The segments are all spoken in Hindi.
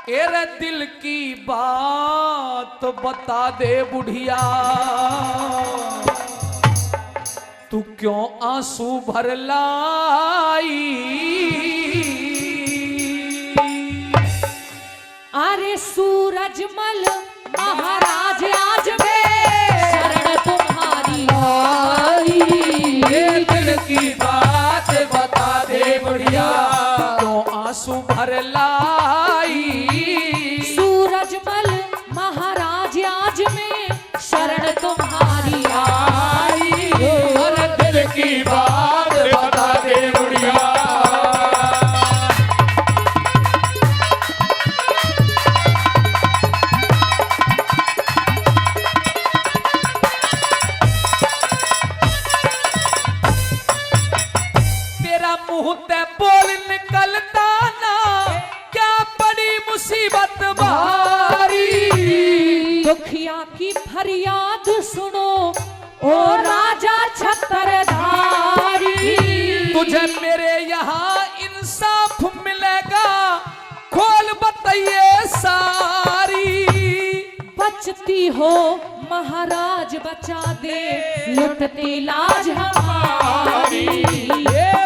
एरे दिल की बात बता दे बुढ़िया, तू क्यों आंसू भर लाई। अरे सूरजमल महाराज आज में शरण तुम्हारी आई। ये दिल की बात बता दे बुढ़िया, क्यों आंसू भर लाई। सूरजमल महाराज आज में शरण तुम्हारी आई। अरे दिल की बात बता दे बुढ़िया। तेरा मुंह ते बोल निकलता ना, क्या बड़ी मुसीबत भारी। दुखिया की फरियाद सुनो ओ राजा छत्रधारी। तुझे मेरे यहाँ इंसाफ मिलेगा, खोल बताइए सारी। बचती हो महाराज बचा दे, लुटती लाज हमारी।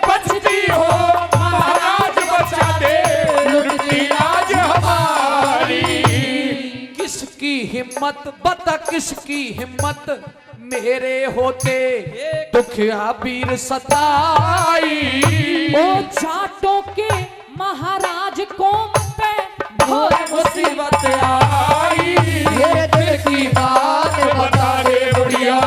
बचती हो महाराज बचा दे, लुटती लाज हमारी। किसकी हिम्मत बता, किसकी हिम्मत मेरे होते दुखिया वीर सताई। ओ जाटों के महाराज कौम पे घोर मुसीबत आई। ये दिल की बात बता दे बुढ़िया।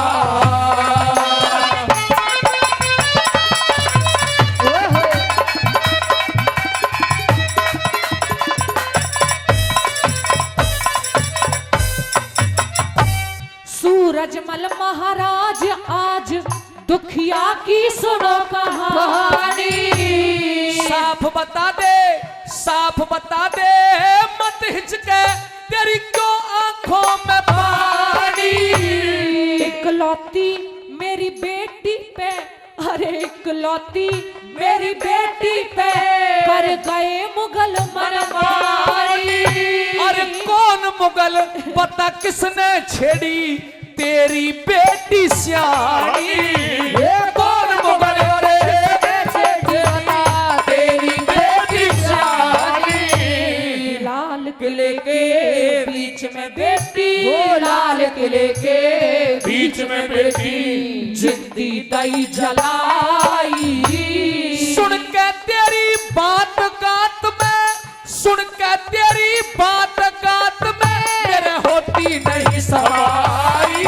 सूरजमल महाराज आज दुखिया की सुनो कहानी। साफ बता दे, साफ बता दे, मत हिचके, तेरी क्यों आंखों में पानी। इकलौती मेरी बेटी पे, अरे इकलौती मेरी बेटी पे कर गए मुगल मनमारी। अरे कौन मुगल बता, किसने छेड़ी तेरी बेटी सियानी। ये कौन मुगल तेरी बेटी सियानी। लाल किले के बीच में बेटी, लाल किले के बीच में बेटी जिंदी दई जलाई। सुन के तेरी बात गात में, सुन के तेरी बात गात में मेरे होती नहीं सवाई।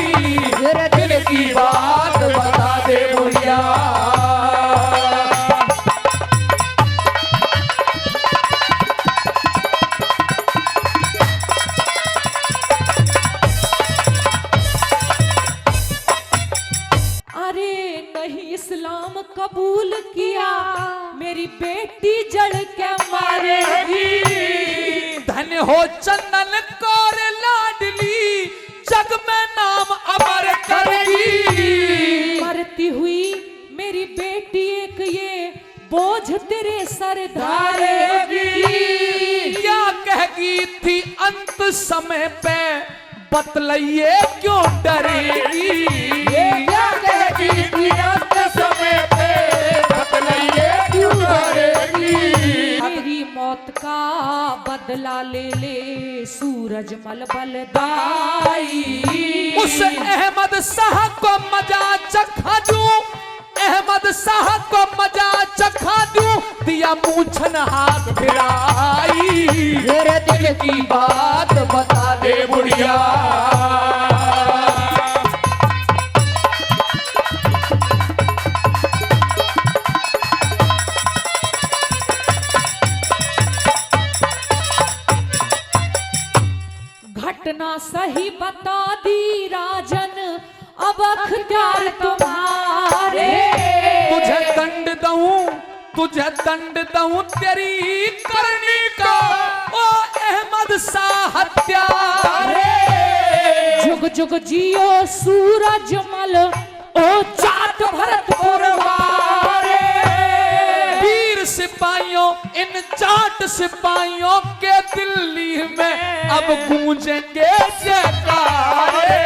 दिल की बात बता दे बुढ़िया। अरे नहीं इस्लाम कबूल किया, मेरी बेटी जड़ के मारेगी। धन्य हो चंदन कौर लाडली, जग में नाम अमर करेगी। मरती हुई मेरी बेटी एक ये बोझ तेरे सर धारेगी। क्या कहेगी थी अंत समय पे, बतलाइए क्यों डरेगी। क्या कहेगी थी अंत समय पे, बतलाइए क्यों डरेगी। मेरी मौत का बदला ले ले सूरजमल बलदाई। उस अहमद शाह को मजा चखा दूं, अहमद शाह को मजा चखा दूं, दिया मूछन हाथ फिराई। तेरे दिल की बात बता दे बुढ़िया। घटना सही बता दी राजन, अब अख्तियार तुम्हारे। तुझे दंड दूं, तुझे दंड दूं तेरी करनी का, ओ अहमद शाह हत्यारे। जुग जुग जियो सूरजमल, ओ जाट भरतपुर वारे। वीर सिपाहियों, इन जाट सिपाहियों के दिल्ली में अब गूंजेंगे जयकारे,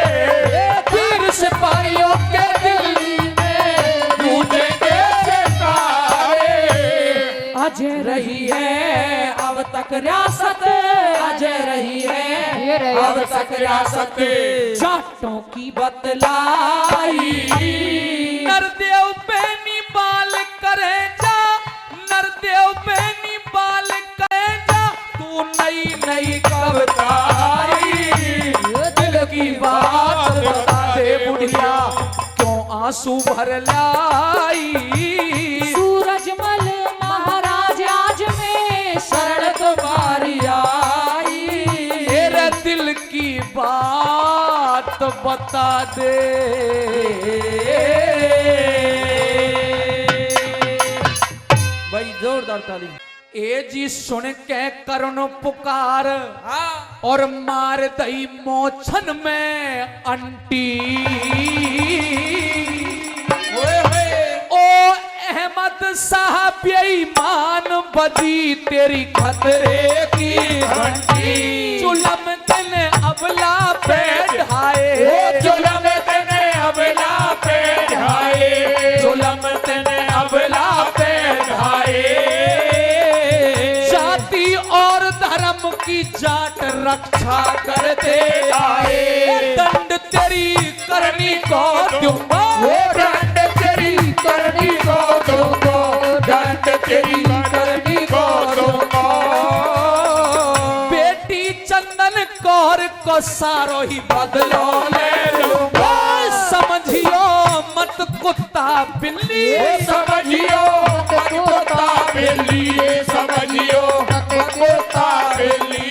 वीर सिपाहियों के दिल में गूंजेंगे जयकारे। अजय रही है अब तक रियासत, अजय रही है अब तक रियासत, जाटों की बतलाई। नरदेव बेनी बाल करे जा, नरदेव बेनी बाल करे जा, तू नई नई कविता आई। दिल की बात बता दे बुढ़िया, क्यों आंसू भर लाई। सूरजमल महाराज आज में शरण तुम्हारी आई। तेरे दिल की बात बता दे। भाई जोरदार ताली। ए जी सुन के करुण पुकार, और मार दई मोछन में अंटी। ओ अहमद साहब बेईमान बजी तेरी खतरे की घंटी। जुलम तने अबला पे ढाए, जुलम तने अबला पे ढाए, जुलम तने अबला पे ढाए। जाति और धर्म की जाट रक्षा करते आए। दंड तेरी करनी को दूंगा, दंड तेरी करनी को दूंगा, दंड तेरी करनी को दूंगा। बेटी चंदन कौर को सारो ही बदलो ले लूंगा। समझियो मत कुत्ता बिल्ली, समझियो मत कुत्ता बिल्ली, समझियो मत कुत्ता बिल्ली।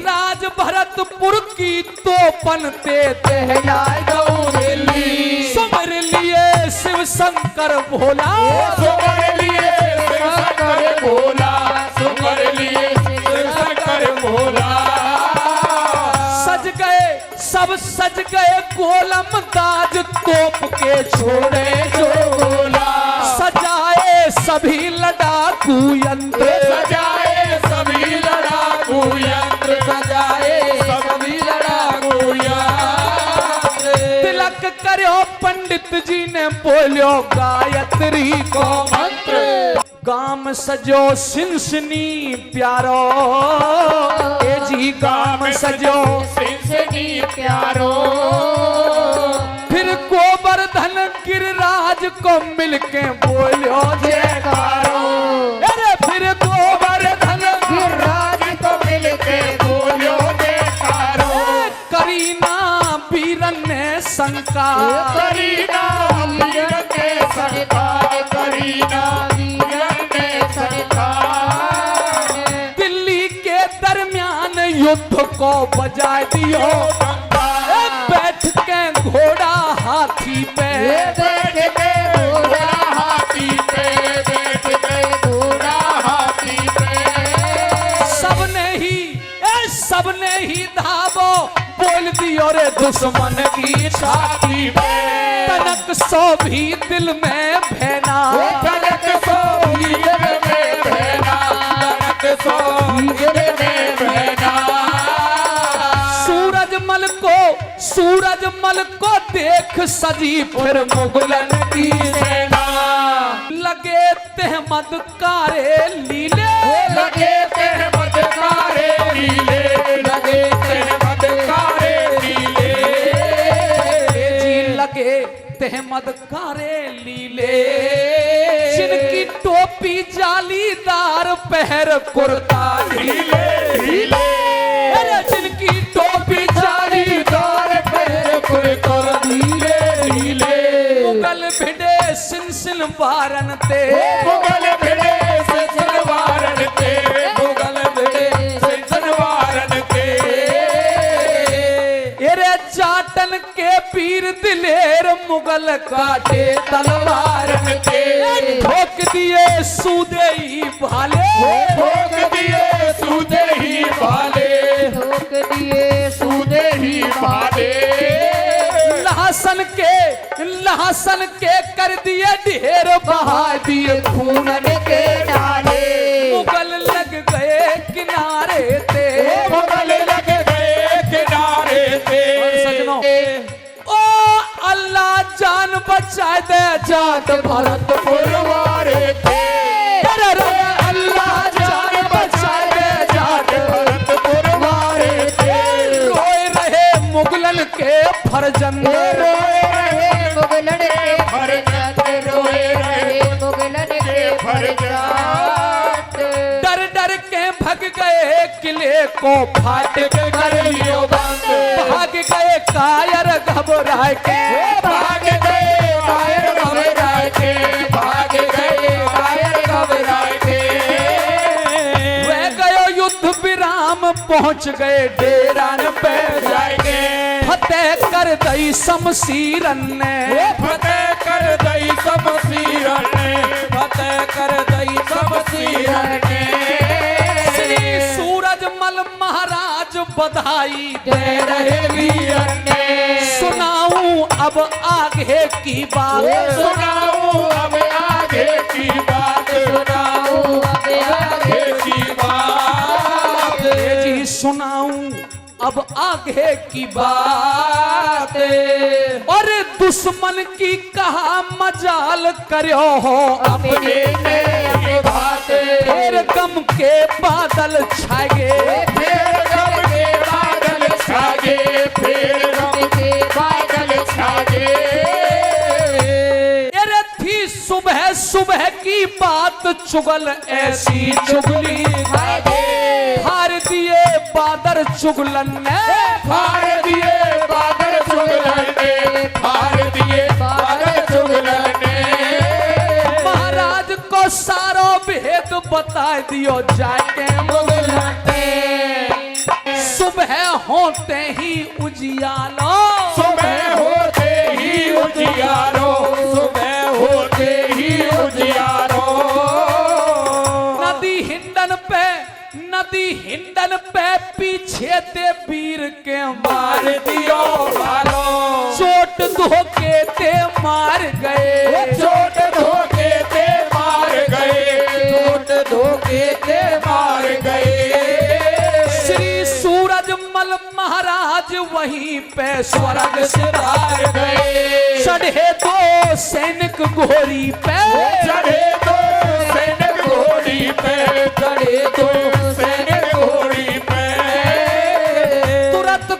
राज भरतपुर की तोपन देते दिल्ली। सुमर लिए शिव शंकर भोला, सुमर लिए शिव शंकर भोला, सुमर लिए शिव शंकर भोला। सज गए सब सज गए गोलम दाज, तोप के छोड़े जो गोला। सजाए सभी लड़ाकू यंत्र, सजाए सभी लड़ाकू यंत्र, सजाए सभी लड़ाकू यंत्र। तिलक करो पंडित जी ने बोलो गायत्री को मंत्र। गाम सजो सिनसनी प्यारो, ए जी गाम सजो सिनसनी प्यारो। फिर गोवर्धन गिरिराज को मिलके बोलो जयकारो। अरे फिर गोवर्धन गिरिराज को मिलके बोलो जयकारो। करीना वीरन ने शंका, करीना वीरन ने शंका, करीना वीरन ने शंका। दिल्ली के दरमियान युद्ध को बजा दियो डंका। बैठ के घोड़ा हाथी पे, बैठ के घोड़ा हाथी पे, बैठ के घोड़ा हाथी पे। सबने ही धावो बोल दियो रे दुश्मन की छाती पे। तनक सो भी दिल में भेना, तनक सो भी दिल में भेना, तनक सो भी दिल में भेना। सूरजमल को देख सजी फिर मुगलन की सेना। लगे तहमद कारे लीले, लगे तहमद कारे लीले, लगे तहमद कारे लीले। जी लगे तहमद कारे लीले। जिनकी टोपी जालीदार पहर कुर्ता ढीले ढीले। जिनकी टोपी जालीदार पहर कुर्ता ढीले ढीले। मुगल भिड़े सिन वारन ते, मुगल भिड़े सिन वारन ते, मुगल भिड़े सिन वारन ते। एरे जाटन के पीर दिलेर मुगल काटे तलवारन के। ठोक दिए सूदे ही भाले, ठोक दिए सूदे ही भाले, ठोक दिए सूदे ही भाले। लहसन के कर दिए ढेर, बहा दिए खून के डाले। मुगल लग गए किनारे, किनारे ते मुगल लग गए किनारे पे। और सजनों, ओ अल्लाह जान बचाए दे जाट भरतपुर वारे थे। अल्लाह जान बचाए दे जाट भरतपुर वारे थे। रोए रहे मुगलन के फरजंद, रोए रहे मुगलन के फरजंद, रोए रहे मुगलन के फरजंद। डर डर के भग गए किले को फाट के कर लियो बंद, भाग गए कायर घबरा के, भाग गए कायर घबरा के, भाग गए कायर घबरा के। वह गयो युद्ध विराम पहुंच गए डेरान पे जाएंगे। फतेह कर दई शमशीरन ने, फतेह कर दई शमशीरन ने, फतेह कर दई शमशीरन ने। श्री सूरजमल महाराज बधाई दे रहे वीर ने। सुनाऊं अब आगे की बात, सुनाऊं अब आगे की बात, सुनाऊं अब आगे की बात। जी सुनाऊं अब आगे की बात। और दुश्मन की कहा मजाल करो हो अपने ने बात। फिर गम के बादल छाए, फिर गम के बादल छागे, फिर गम के बादल छागे। अरे थी सुबह सुबह की बात चुगल ऐसी चुगली हार दिए बादर चुगलन ने, फाड़ दिए बादल चुगलन ने, फाड़ दिए बादल चुगलन ने। महाराज को सारो भेद बता दियो जाके मुगलन ने। सुबह होते ही उजियालो, सुबह होते ही उजियारो, सुबह होते ही उजियारो। नदी हिंडन पे पीछे ते वीर के मार दियो मारो, चोट धोके ते मार गए, चोट धोके ते मार गए, चोट धोके ते मार गए। श्री सूरजमल महाराज वहीं पे स्वर्ग सिधार गए। चढ़े दो सैनिक घोड़ी पे, चढ़े दो सैनिक घोड़ी पे, चढ़े दो सैनिक घोड़ी पे। तुरंत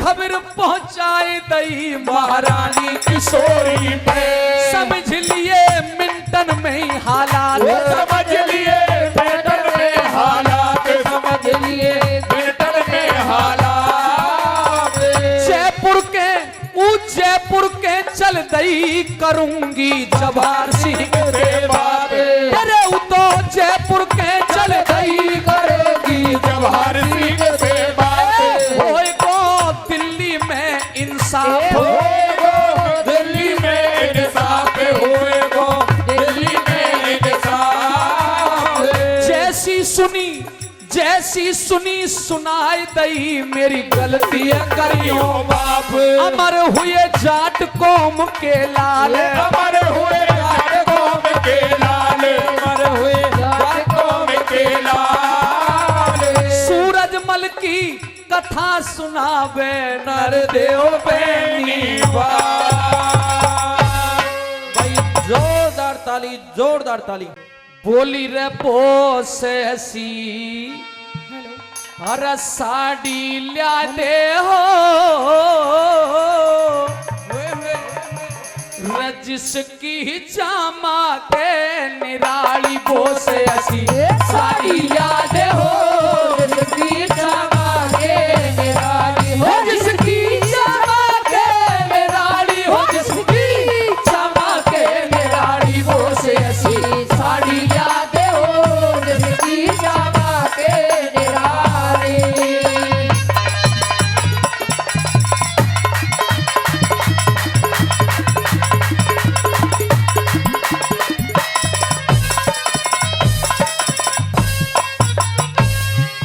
खबर पहुंचाए दई महारानी किशोरी पे। समझ लिए मिनटन में ही हालात, समझ लिए मिनटन में हालात, समझ लिए मिनटन में हालात। जयपुर के चल दई करूंगी जवार सिंह से बात। अरे वो तो जयपुर के चल दई करेगी जवाहर सिंह से बात। होए को दिल्ली में इंसाफ, होएगो दिल्ली में इंसाफ, होएगो दिल्ली में इंसाफ। जैसी सुनी सुनाई दई मेरी गलती करियो बाप। अमर हुए जाट कौम के लाल, अमर हुए जाट कौम के लाल, अमर हुए जाट कौम के लाल। सूरजमल की कथा सुनावे नरदेव बेनी भाई जोरदार ताली, जोरदार ताली। बोली रे पोसेसी हर साड़ी ल्या दे हो जिसकी जामा के निराली पोसेसी साड़ी ल्या दे हो, जिसकी जामा के निराली हो, जिसकी जामा के निराली हो, जिसकी जामा के निराली पोसेसी साड़ी ल्या दे हो, जिसकी जामा के निराली।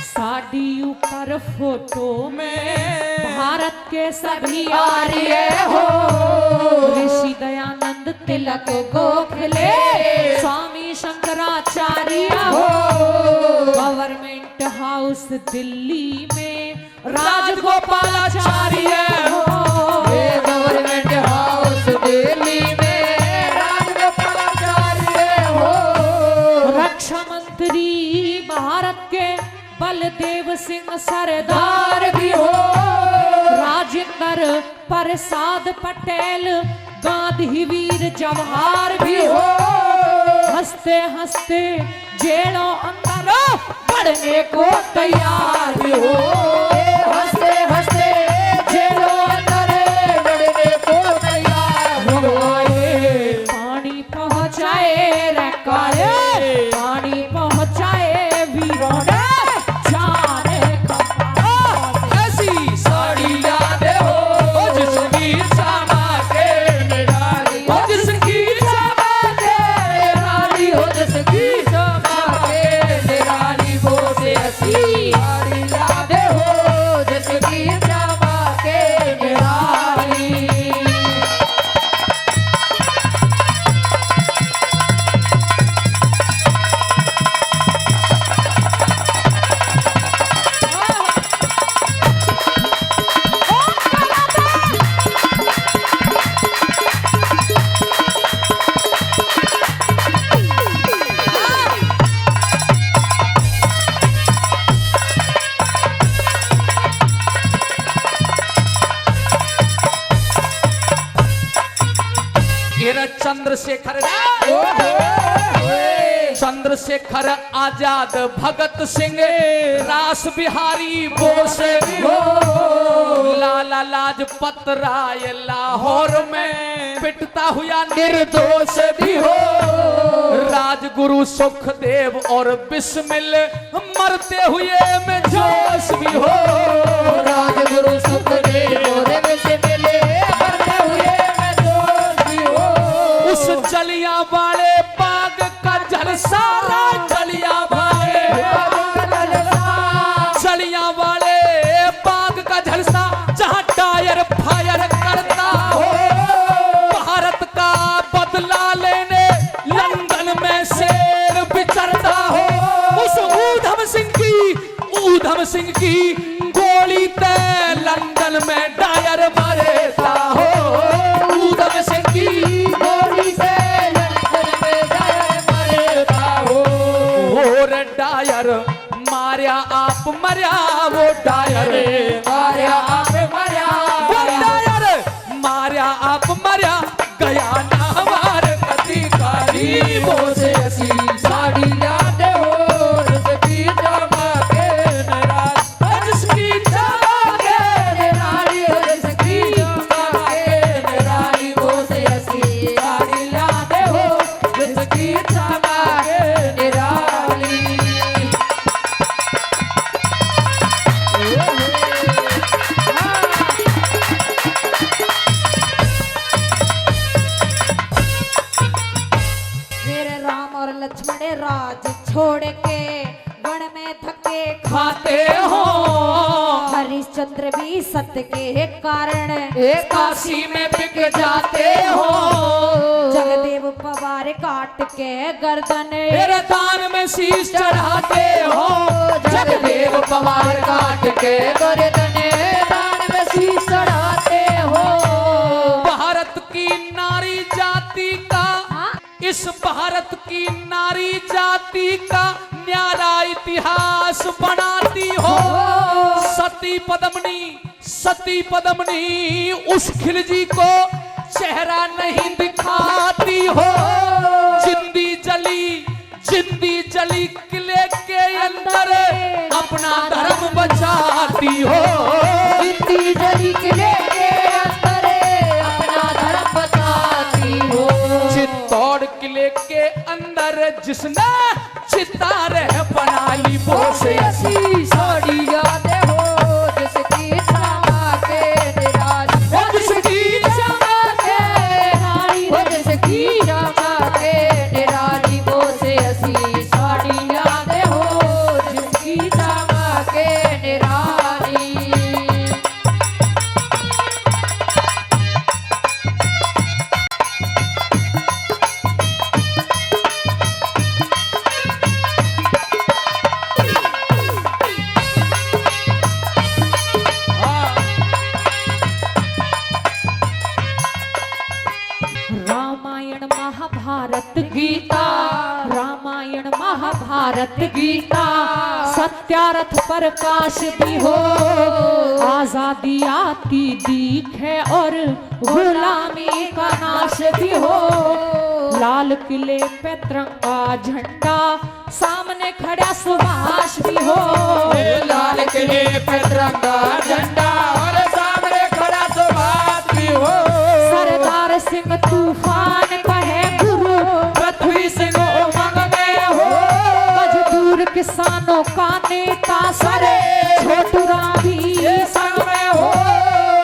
साड़ी ऊपर फोटो में भारत के सभी आर्य हो, ऋषि दयानंद तिलक गोखले, स्वामी शंकराचार्य गवर्नमेंट हाउस दिल्ली में राजगोपालाचार्य गवर्नमेंट हाउस दिल्ली में राजगोपालाचार्य हो। रक्षा मंत्री भारत के बलदेव सिंह सरदार भी हो। राजेंद्र प्रसाद पटेल गांधी वीर जवाहर भी हो। हंसते हंसते जेलों अंदर पढ़ने को तैयार भी हो। हंसते हंसते जेलों अंदर लड़ने को तैयार हो। पानी पहुंचाए रकाए पानी पहुंचाए वीरों ने जाने कपड़ा ऐसी साड़ी याद हो जिसकी चमक निराली हो। जिसकी चमक निराली हो। जिसकी चमक निराली वो से ऐसी साड़ी याद हो जिसकी चमक निराली। चंद्रशेखर चंद्रशेखर आजाद भगत सिंह रास बिहारी बोस लाला लाजपत राय लाहौर में पिटता हुआ निर्दोष भी हो। राजगुरु सुखदेव और बिस्मिल मरते हुए में जोश भी हो। राजगुरु सुखदेव और बिस्मिल मरते हुए में जोश भी हो। उस जलियांवाले बाग का जलसा जलियांवाले बाग का झलसा जहां टायर फायर करता हो। भारत का बदला लेने लंदन में शेर विचरता हो। उस ऊधम सिंह की गोली ते लंदन में डायर मरता हो। ऊधम सिंह की गोली से लंदन में डायर मरता हो। और डायर मारिया आप मरिया वो डायर मारिया आप मरिया वो डायर मारिया आप मरिया गया ना हमारे अधिकारी वो से ऐसी साड़ी याद हो जिसकी चमक निराली जिसकी चमक निराली जिसकी चमक निराली वो से ऐसी साड़ी याद हो जिसकी चमक निराली। मेरे राम और लक्ष्मण राज छोड़ के वन में धक्के खाते हो। हरिश्चंद्र भी सत्य के कारण काशी में बिक जाते हो। जगदेव पवार काट के गर्दन मेरे दान में शीश चढ़ाते हो। जगदेव पवार काट के गर्दन दान में शीश चढ़ाते हो। भारत की नारी जाति का इस भारत की नारी जाति का न्यारा इतिहास बनाती हो। सती पद्मिनी उस खिलजी को चेहरा नहीं दिखाती हो। जिंदी जली किले के अंदर अपना धर्म बचाती हो। जिंदी जली किले के अंदर अपना धर्म बचाती हो। चित्तौड़ किले के अंदर जिसने चितार बना ली वो से ऐसी साड़ी याद हो जिसकी चमक निराली हो। जिसकी चमक निराली हो। जिसकी चमक निराली वो से ऐसी साड़ी याद हो जिसकी चमक निराली। भारत गीता सत्यार्थ प्रकाश भी हो। आजादी आती दीख है और गुलामी का नाश भी हो। लाल किले पे तिरंगा झंडा सामने खड़ा सुभाष भी हो। लाल किले पे तिरंगा झंडा और सामने खड़ा सुभाष भी हो। सरदार सिंह तूफान कहे गुरु पृथ्वी सिंह उमंग में हो। मजदूर किसानों का नेता सरे छोटूराम भी संग में हो।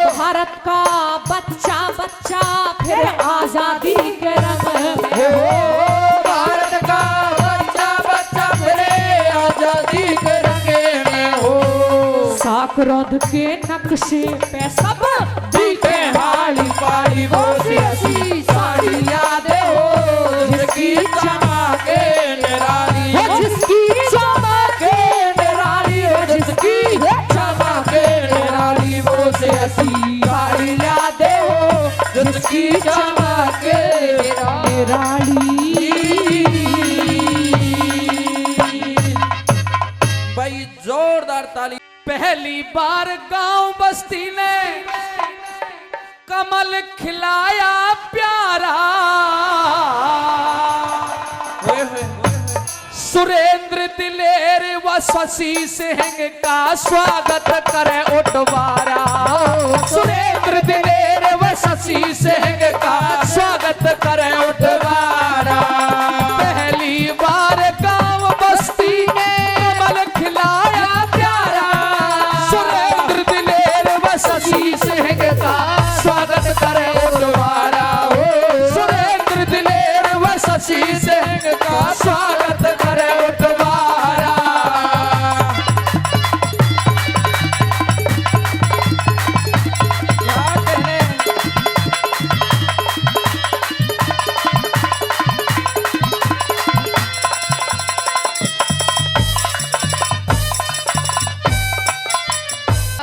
भारत का बच्चा बच्चा फिर आजादी के रंग में हो। भारत का बच्चा बच्चा फिरे आजादी के रंगे में हो। साकरोद के नक्शे पे सब दिखे हाली पाली वो सी हसी साड़ी यादें हो। जिसकी चमके निराली हो, जिसकी चमके निराली हो। जिसकी चमके निराली वो सी हसी साड़ी यादें हो। जिसकी चमके निराली। भाई जोरदार ताली। पहली बार गांव बस्ती ने कमल खिलाया प्यारा। सुरेंद्र दिलेर व शशि सिंह का स्वागत करे उठवारा। सुरेंद्र दिलेर व शशि सिंह का स्वागत करे उठवारा। पहली बार गांव बस्ती ने कमल खिलाया प्यारा। सुरेंद्र दिलेर व शशि सिंह का स्वागत करे उठवारा। सुरेंद्र दिलेर व शशि सिंह का स्वागत करे उठवारा।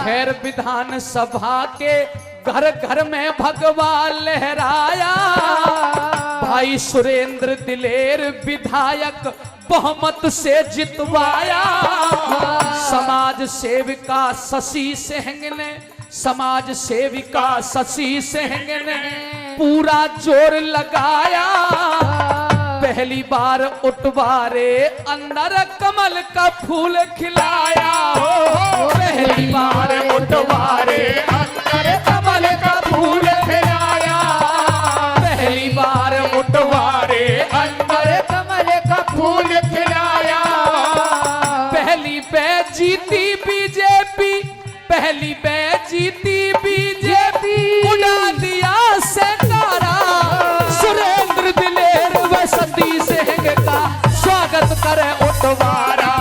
खैर विधान सभा के घर घर में भगवा लहराया। भाई सुरेंद्र दिलेर विधायक बहुमत से जितवाया। समाज सेविका शशि सिंह ने समाज सेविका शशि सिंह ने पूरा जोर लगाया। पहली बार उठवारे अंदर कमल का फूल खिलाया। पहली बार उठवारे अंदर कमल का फूल खिलाया। पहली बार उठवारे अंदर कमल का फूल खिलाया। पहली बैच जीती बीजेपी। पहली बैच जीती बीजेपी। उड़ा दिया सैकारा। सुरेंद्र दिलेर व शशि सिंह का स्वागत करे उठवारा।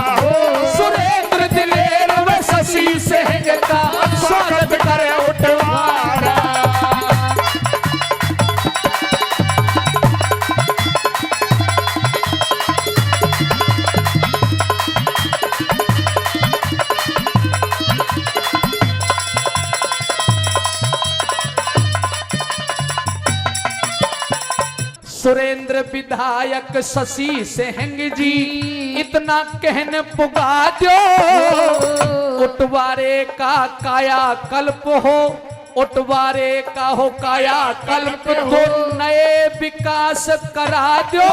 सुरेंद्र दिलेर व शशि सिंह का स्वागत करे उठवारा। सुरेंद्र विधायक शशि सिंह जी इतना कहने पुगा दो। उठवारे का काया कल्प हो। उठवारे का हो काया कल्प तो नए विकास करा दो।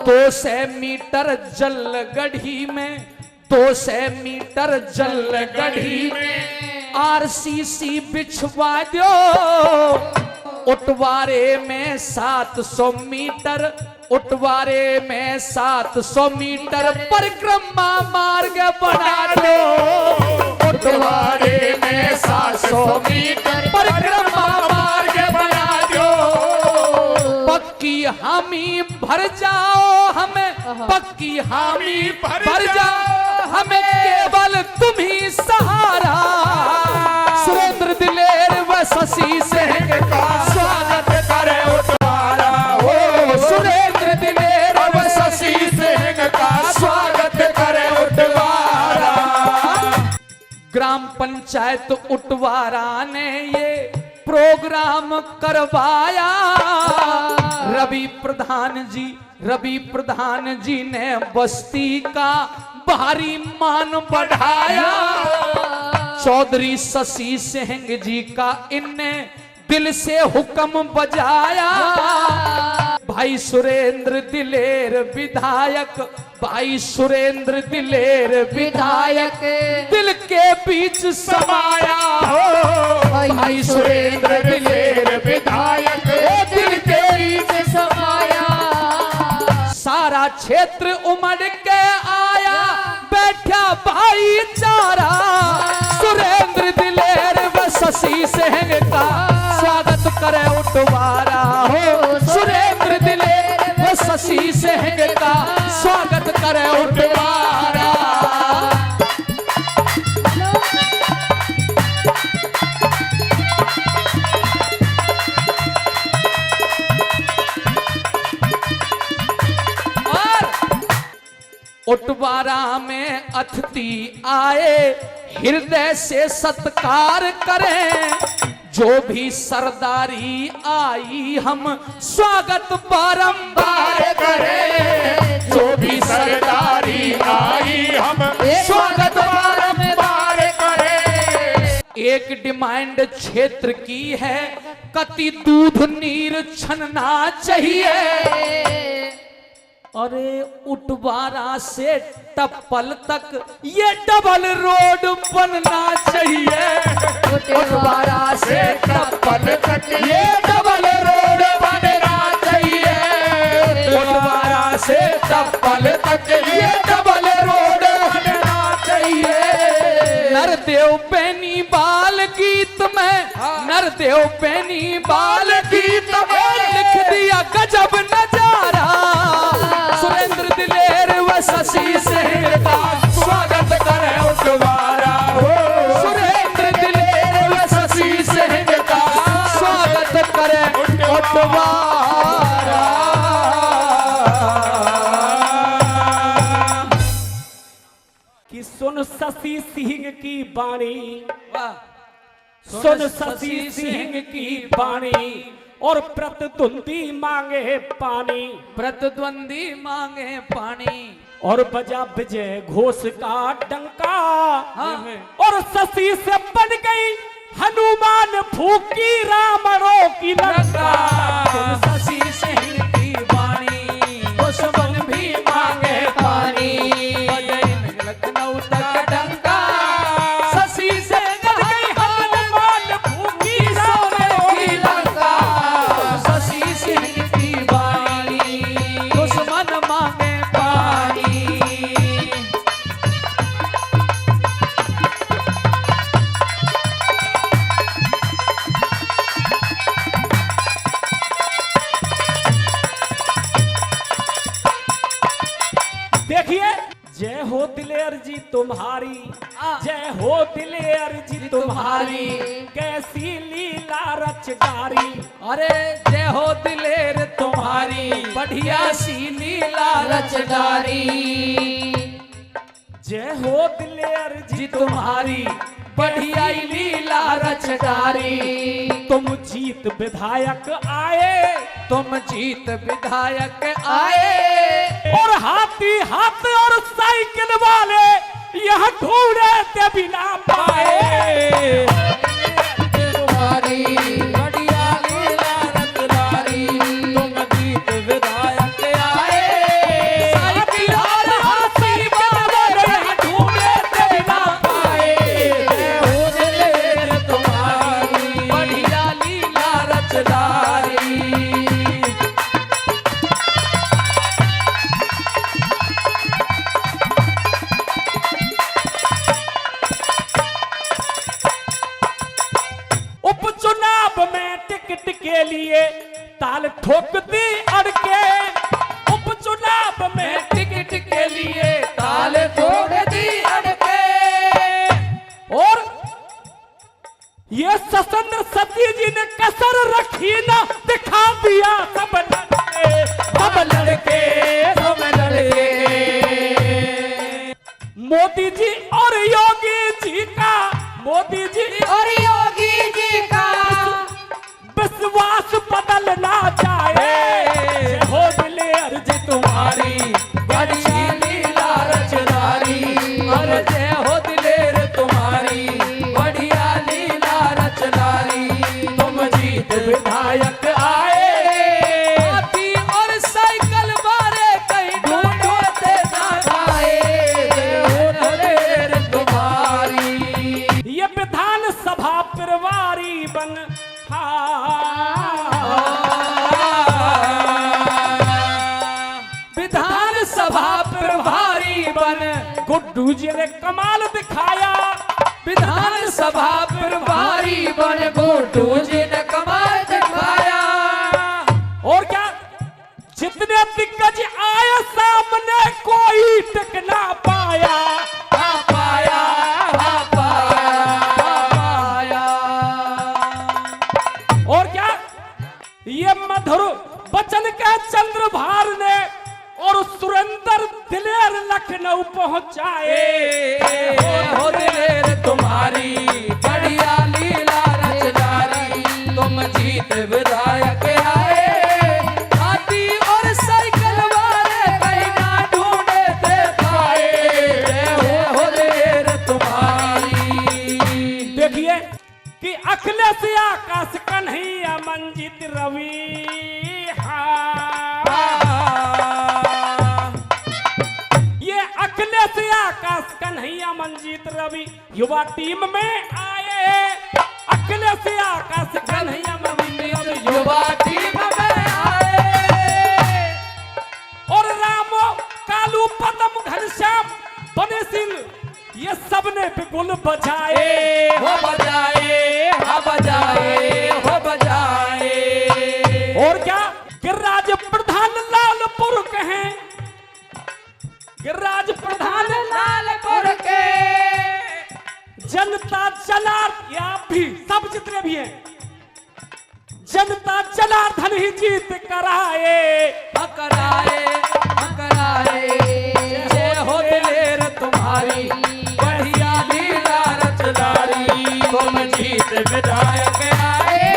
200 मीटर जल गढ़ी में 200 मीटर जल गढ़ी में आरसीसी बिछवा दो। उठवारे में 700 मीटर उठवारे में 700 मीटर परिक्रमा मार्ग बना दो। उठवारे में 700 मीटर परिक्रमा मार्ग बना दो। पक्की हामी भर जाओ हमें पक्की हामी भर जाओ हमें केवल तुम ही सहारा। सुरेंद्र दिलेर व शशि सिंह का स्वागत करे उठवारा। सुरेंद्र दिलेर व शशि सिंह का स्वागत करे उठवारा। ग्राम पंचायत उठवारा ने ये प्रोग्राम करवाया। रवि प्रधान जी रवि प्रधान जी ने बस्ती का भारी मान बढ़ाया। चौधरी शशि सिंह जी का इनने दिल से हुक्म बजाया। भाई सुरेंद्र दिलेर विधायक, भाई सुरेंद्र दिलेर विधायक दिल के बीच समाया हो। भाई सुरेंद्र दिलेर विधायक दिल के बीच समाया। सारा क्षेत्र उमड़ के आया, बैठा भाईचारा। सुरेंद्र दिलेर व शशि सिंह का स्वागत करे उठवारा हो। सुरेंद्र दिलेर व शशि सिंह का स्वागत करे उठवारा। उठवारा में अतिथि आए, हृदय से सत्कार करें। जो भी सरदारी आई हम स्वागत बारंबार करें। जो भी सरदारी आई हम स्वागत बारंबार करें। एक डिमांड क्षेत्र की है, कति दूध नीर छनना चाहिए। अरे उठवारा से टप्पल तक ये डबल रोड बनना चाहिए। उठवारा से टप्पल तक ये डबल रोड बनना चाहिए। उठवारा से टप्पल तक ये डबल रोड बनना चाहिए। नरदेव पैनी बाल गीत में, नरदेव पैनी बाल गीत में लिख दिया गजब नजारा। सुरेंद्र दिलेर व शशि सिंह का स्वागत करे उठवारा हो। सुरेंद्र दिलेर व शशि सिंह का स्वागत करे उठवारा। कि सुन शशि सिंह की बाणी, सुन शशि सिंह की बाणी, और प्रतिद्वंदी मांगे पानी। प्रतिद्वंदी मांगे पानी। और बजा विजय घोष का डंका। हाँ। और शशि से बन गई हनुमान फूकी रावणों की लंका। शशि सिंह की बाणी, दुश्मन भी मांगे पानी। लखनऊ तक डंका, शशि से बन गई हनुमान फूकी रावणों की लंका। शशि सिंह की बाणी, दुश्मन मांगे पानी। देखिए, जय हो दिलेर जी तुम्हारी, जय हो दिलेर जी तुम्हारी, कैसी लीला रच डारी। अरे जय हो दिलेर तुम्हारी, बढ़िया सी लीला रचदारी। जय हो दिलेर जी तुम्हारी, बढ़िया लीला रचदारी। तुम जीत विधायक आए, तुम जीत विधायक आए। और हाथी हाथ और साइकिल वाले यह ढूंढे ते बिना पाए। तुम्हारी बढ़िया लीला रचदारी, तुम जीत विधायक आए। साइकिल और हाथी वाले यह ढूंढे ते बिना पाए। जय हो दिलेर तुम्हारी, बढ़िया लीला रचदारी। उपचुनाव में टिकट के लिए ताल ठोकती अड़के। उपचुनाव में टिकट के लिए ताल ठोकती अड़के। और ये सशस्त्र सती जी ने कसर रखी ना, दिखा दिया सब लड़के, सब लड़के, सब लड़के। मोदी जी और योगी जी का, मोदी जी और योगी जी का विश्वास बदलना चाहे। जय हो दिलेर जी गुड्डू जी ने कमाल दिखाया। विधान सभा प्रभारी बन गुड्डू जी ने कमाल दिखाया। और क्या, जितने दिग्गज आए सामने कोई टिक ना पाया। पाया पाया। और क्या, ये मधुर बचन के चंद्रभार ने और सुरेंद्र दिलेर लखनऊ पहुंचाए। हो दिलेर तुम्हारी बढ़िया लीला रचनारी, तुम जीत विधायक आए। हाथी और साइकिल वाले कहीं ना ढूंढे थे पाए। हो दिलेर तुम्हारी। देखिए कि अखिलेश आकाश कन्हैया मंजित रवि, ये अखिलेश आकाश कन्हैया मंजित रवि युवा टीम में आए। अखिलेश आकाश कन्हैया मंजित रवि युवा टीम में आए। और रामो कालू पदम घनश्याम बने सिंह, ये सब ने बिगुल बजाए। हो बजाए, हो बजाए, हो बजाए। और क्या, गिरिराज प्रधान लालपुर कहें, गिरिराज प्रधान लालपुर के जनता जनार्दन, या भी सब जितने भी हैं, जनता जनार्दन ही जीत कराए। कराए कराए। जय हो दिलेर तुम्हारी बढ़िया लीला रचनारी, तुम जीत विधायक आए।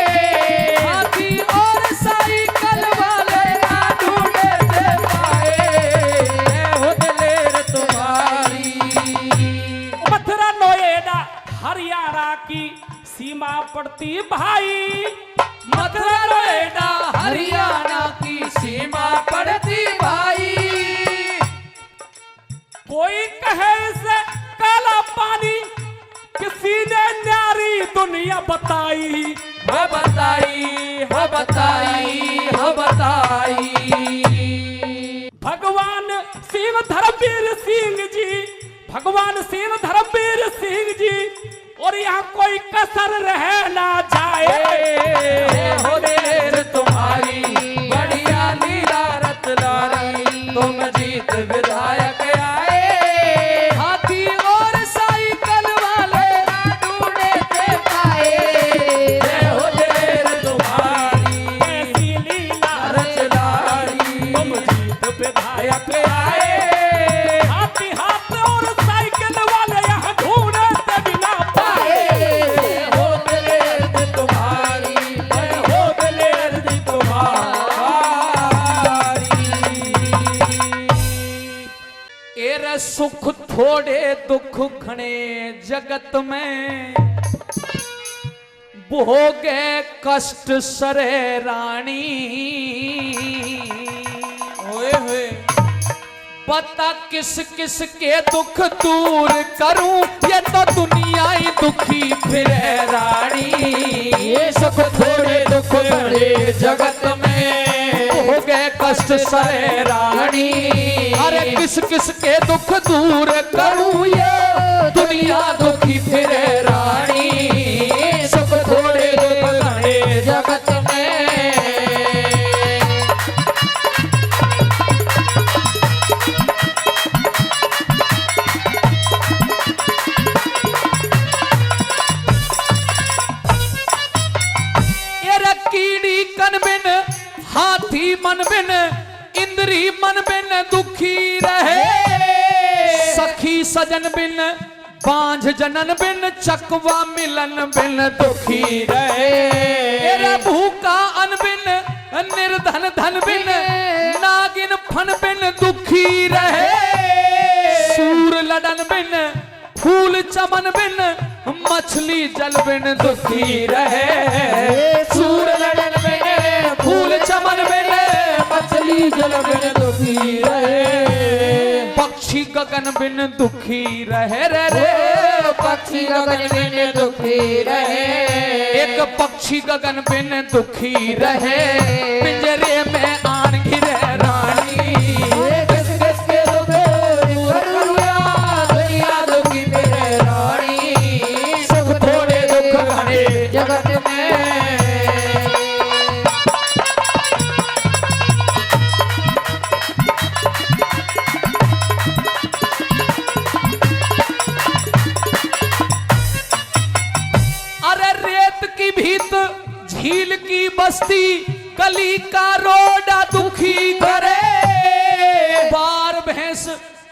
हाथी और साइकिल वाले ना ढूंढे थे पाए। जय हो दिलेर तुम्हारी। मथुरा नोएडा हरियाणा की सीमा पड़ती भाई। मथुरा नोएडा हरियाणा की सीमा पड़ती भाई। कोई कहे इसे काला पानी, किसी ने न्यारी दुनिया बताई। हो बताई, हो बताई, हो बताई। भगवान शिव धर्मवीर सिंह जी, भगवान शिव धर्मवीर सिंह जी, और यहाँ कोई कसर रह ना जाए। हो दिलेर तुम्हारी बढ़िया लीला रचनारी, तुम जीत विधायक आए। हाथी और साइकिल वाले ना ढूंढे थे पाए। हो दिलेर तुम्हारी ऐसी लीला रचनारी, तुम जीत विधायक आए। हाथी हाथ और साइकिल वाले यहाँ ढूंढते बिना पाए। हो दिलेर तुम्हारी, हो दिलेर तुम्हारी। एरे सुख थोड़े दुख घने जगत में, भोगे कष्ट सरे रानी। ओए होए, बता किस किस के दुख दूर करूं, ये तो दुनिया ही दुखी फिरे रानी। ये सुख थोड़े दुख बड़े जगत में, हो गए कष्ट सरे रानी। अरे किस किस के दुख दूर करूं, ये दुनिया दुखी फिरे रानी। सुख थोड़े दुख बड़े जगत में। कीड़ी कन बिन हाथी मन बिन, इंद्री मन बिन दुखी रहे। सखी सजन बिन बांझ जनन बिन, चकवा मिलन बिन दुखी रहे। भूखा अन बिन निर्धन धन बिन, नागिन फन बिन दुखी रहे। सूर लड़न बिन फूल चमन बिन, मछली जल बिन दुखी रहे। सूर लड़न बिन फूल चमन बिन, मछली जल बिन दुखी रहे। पक्षी गगन बिन दुखी रहे रे। पक्षी गगन बिन दुखी रहे। एक पक्षी गगन बिन दुखी रहे, पिंजरे में आन घिरे रानी। किस किस के दुख दूर करूं, बस्ती गली का रोडा दुखी करे, बार भैंस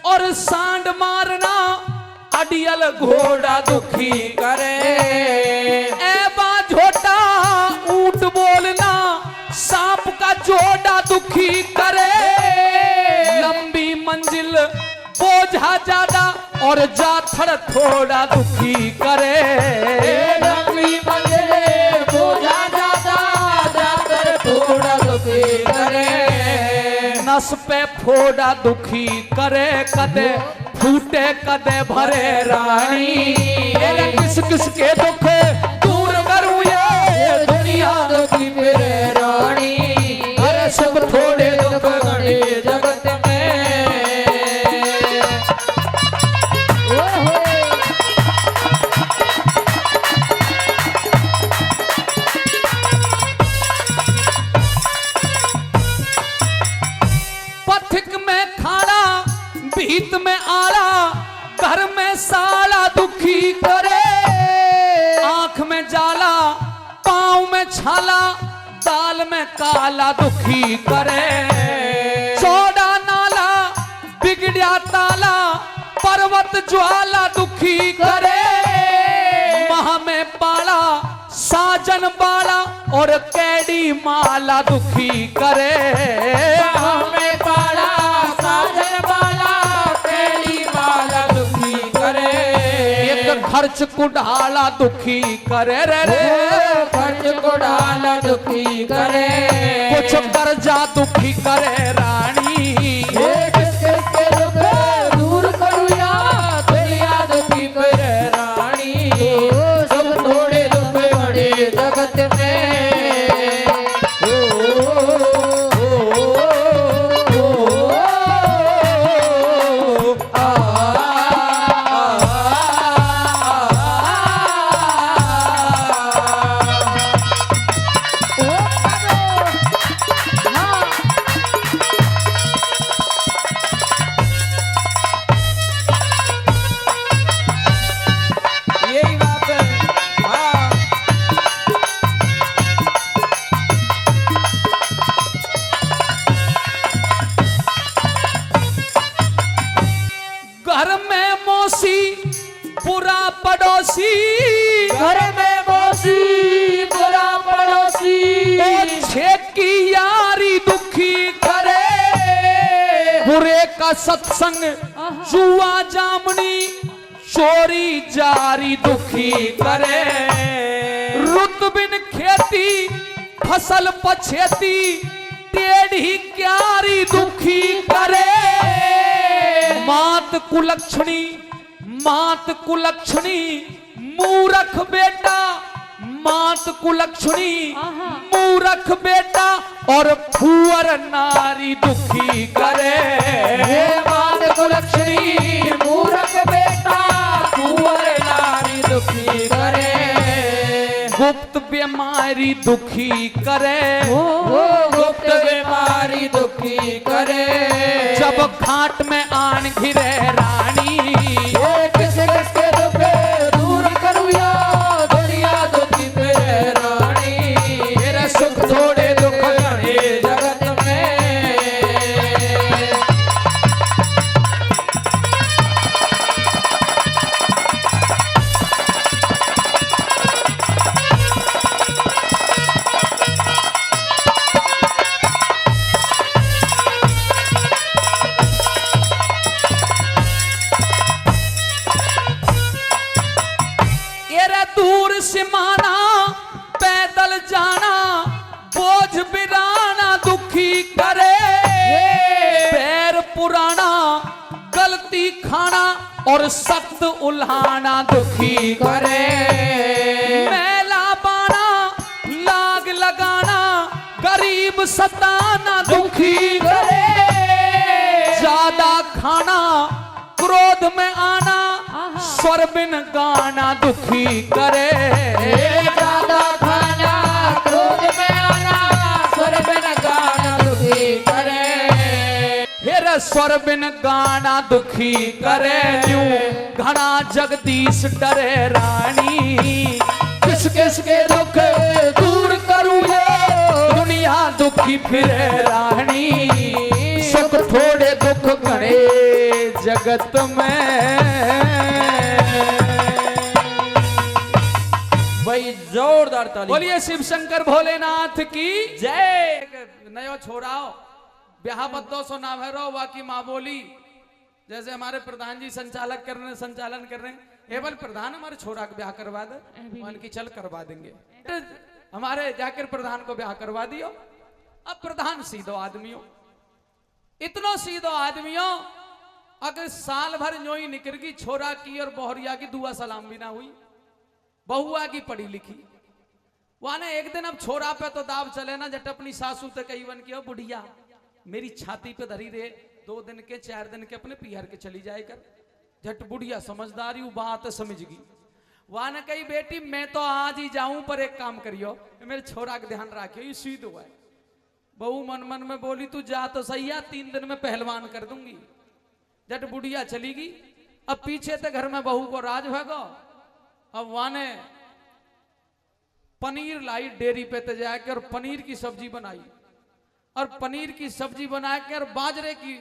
और सांड मारना अडियल घोड़ा दुखी करे, एबा झोटा ऊंट बोलना सांप का जोड़ा दुखी करे, लंबी मंजिल बोझा ज्यादा और जाथड़ थोड़ा दुखी करे, लंबी मंजिले बोझा ज्यादा जाकर थोड़ा दुखी करे, नस पे फोड़ा दुखी करे, कदे फूटे कदे भरे रानी, ये किस किस के दुख दूर करूं ये दुनिया दुखी मेरे रानी, अरे सब थोड़े दुख घड़े जगत में। पथिक में खाड़ा भीत में आला, घर में साला दुखी करे, आंख में जाला पांव में छाला, दाल में काला दुखी करे, चौड़ा नाला बिगड़िया ताला, पर्वत ज्वाला दुखी करे, महा में पाला साजन बाला और कैडी माला दुखी करे, महा में पाला साजन बाला कैडी माला दुखी करे, एक खर्च कुढ़ाला दुखी करे रे रे, खर्च को डाला दुखी करे, कुछ कर्जा दुखी करे रानी, किसके दुख दूर करूं या दुनिया दुखी करे रानी, सब थोड़े दुख बड़े जगत में। यही बात है। हाँ घर में मौसी बुरा पड़ोसी, घर में मौसी बुरा पड़ोसी, अच्छे की यारी दुखी करे, बुरे का सत्संग जुआ जामनी चोरी जारी दुखी करे, रुत बिन खेती फसल पछेती टेढ़ी क्यारी दुखी करे, मात कुलक्षणी मूरख बेटा, मात कुलक्षणी मूरख बेटा और फुअर नारी दुखी करे, हे मात कुलक्षणी मूरख बेटा कुंवर नारी दुखी करे, गुप्त बीमारी दुखी करे, गुप्त बीमारी दुखी करे, जब खाट में आन घिरे रानी, किसके दुख दूर करूं या दुनिया दुखी मेरे रानी, मेरे सुख थोड़े दुख घड़े जगत में। दूर सिमाना पैदल जाना बोझ बिराना दुखी करे, पैर पुराना गलती खाना और सख्त उल्हाना दुखी करे, मैला बाना लाग लगाना गरीब सताना दुखी करे, ज्यादा खाना क्रोध में आना स्वर बिन गाना दुखी करे, ज्यादा खाना क्रोध में आना स्वर बिन गाना दुखी करे, हेरे स्वर बिन गाना दुखी करे, यूं घना जगदीश डरे रानी, किस किस के दुख दूर करूं ये दुखी फिरे रानी, सुख थोड़े दुख घड़े जगत में। भाई जोरदार ताली। बोलिए शिव शंकर भोलेनाथ की जय। नयो छोड़ाओ ब्याह बद्दो सो ना भरो वाकी माँ बोली। जैसे हमारे प्रधान जी संचालन कर रहे हैं, एवं प्रधान हमारे छोरा का ब्याह करवा दे, मान की चल करवा देंगे। हमारे जाकर प्रधान को ब्याह करवा दियो। अब प्रधान सीधो आदमियों, इतनो सीधो आदमियों, अगर साल भर न्योई निकल गई छोरा की और बोहरिया की दुआ सलाम भी ना हुई, बहुआ की पढ़ी लिखी वाने एक दिन अब छोरा पे तो दाव चले ना, जट अपनी सासू ते कही बन की बुढ़िया मेरी छाती पे धरी रे, 2 दिन के 4 दिन के अपने पिहर के चली जाए कर। झट बुढ़िया समझदारी बात समझ गई, वहां ने कही बेटी मैं तो आज ही जाऊं पर एक काम करियो, मेरे छोरा का ध्यान रखियो, ये सीध हुआ है। बहू मन मन में बोली तू जा तो सही है, 3 दिन में पहलवान कर दूंगी। झट बुढ़िया चली गई। अब पीछे ते घर में बहू को राज भगो। अब वहां ने पनीर लाई डेयरी पे ते जाकर और पनीर की सब्जी बनाई, और पनीर की सब्जी बना के और बाजरे की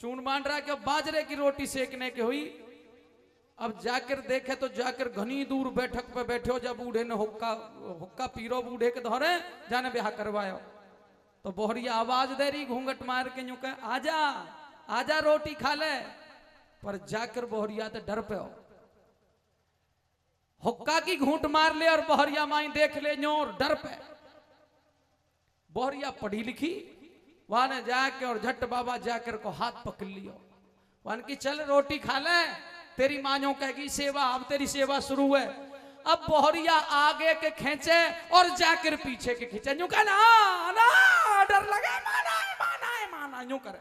चून बांध रहा के बाजरे की रोटी सेकने की हुई। अब जाकर देखे तो जाकर घनी दूर बैठक पे बैठे हो, जब बूढ़े ने हुक्का पीरो बूढ़े के धोरे जाने ब्याह करवायो, तो बोहरिया आवाज दे रही घूंघट मार के यूं कहे आजा आजा रोटी खा ले, पर जाकर बोहरिया तो डर पे हो, हुक्का की घूंट मार ले और बोहरिया माई देख ले न्योर डर पे। बोहरिया पढ़ी लिखी, वहां ने जाके और झट बाबा जाकर को हाथ पकड़ लियो, वहां की चल रोटी खा ले, तेरी मानो कहेगी सेवा, अब तेरी सेवा शुरू है। अब बोहरिया आगे के खींचे और जाकर पीछे के खींचे, यूं कहा ना ना डर लगे माना यूं करे।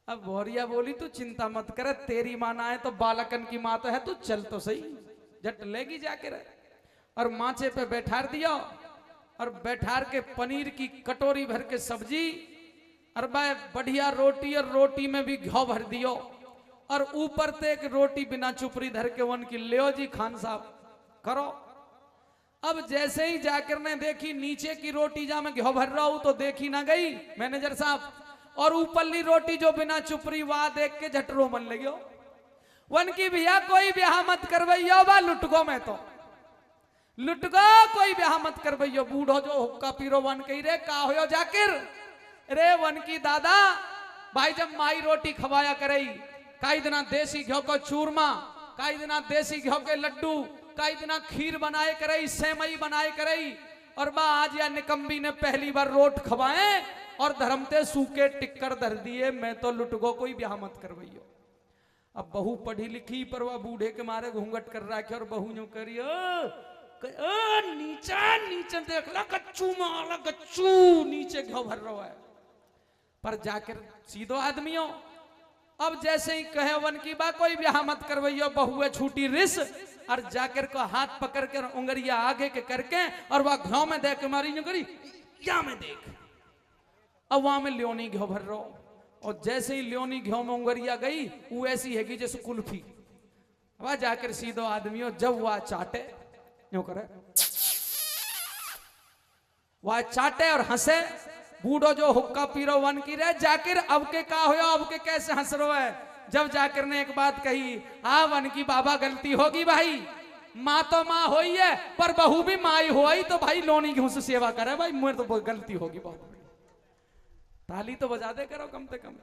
अब बोहरिया बोली तू चिंता मत करे, तेरी माना है तो बालकन की माँ तो है, तू चल तो सही। झट लेगी जाकर और माचे पे बैठार दिया, और बैठार के पनीर की कटोरी भर के सब्जी और बढ़िया रोटी, और रोटी में भी घी भर दियो, और ऊपर ते एक रोटी बिना चुपरी धर के वन की लियो जी खान साहब करो। अब जैसे ही जाकर ने देखी नीचे की रोटी जहां मैं घी भर रहा हूं तो देखी ना गई मैनेजर साहब, और ऊपरली रोटी जो बिना चुपरी वहां देख के झटरो मन लगे वन की भैया कोई ब्याह मत करवैयो बा लुटगो में तो लुटगो कोई ब्याह मत करवैयो। बूढ़ो जो हुक्का पीरो वन कही रे का हो जाकिर रे वन की दादा भाई जब माई रोटी खवाया करई, कई दिना देसी घ्यो को चूरमा, कई दिना देसी घ्यो के लड्डू, कई दिना खीर बनाए करई, सेमई बनाए करई, और बा आज या निकम्बी ने पहली बार रोट खवाए और धर्मते सूखे टिक्कर धर दिए, मैं तो लुटगो कोई ब्याह मत करवैयो। अब बहू पढ़ी लिखी पर वह बूढ़े के मारे घूंघट कर रखे, और बहू यूं करियो नीचे नीचे देख ला गच्चू मारा गच्चू नीचे घ्यो भर रहा है। पर जाकर सीधो आदमियों, अब जैसे ही कहे वन की बा कोई ब्याह मत करवैयो, बहुए छूटी रिस, और जाकर को हाथ पकड़ कर उंगरिया आगे के करके और वह घ्यो में देख के मारी करी क्या में देख। अब वहां में लियोनी घ्यो भर रहा, और जैसे ही लियोनी घ्यो में उंगरिया गई वो ऐसी है कि जैसे कुल्फी। वह जाकर सीधो आदमियों जब वह चाटे यूं करे, वह चाटे और हंसे। बूढ़ो जो हुक्का पीरो वन की रे जाकिर अब के का होया, अब के कैसे हंस रो है। जब जाकिर ने एक बात कही, हाँ वन की बाबा गलती होगी भाई, माँ तो माँ होई है पर बहू भी माई होई, तो भाई लोनी घूं से सेवा करे भाई, मेरे तो गलती होगी बहुत। ताली तो बजा दे करो कम से कम।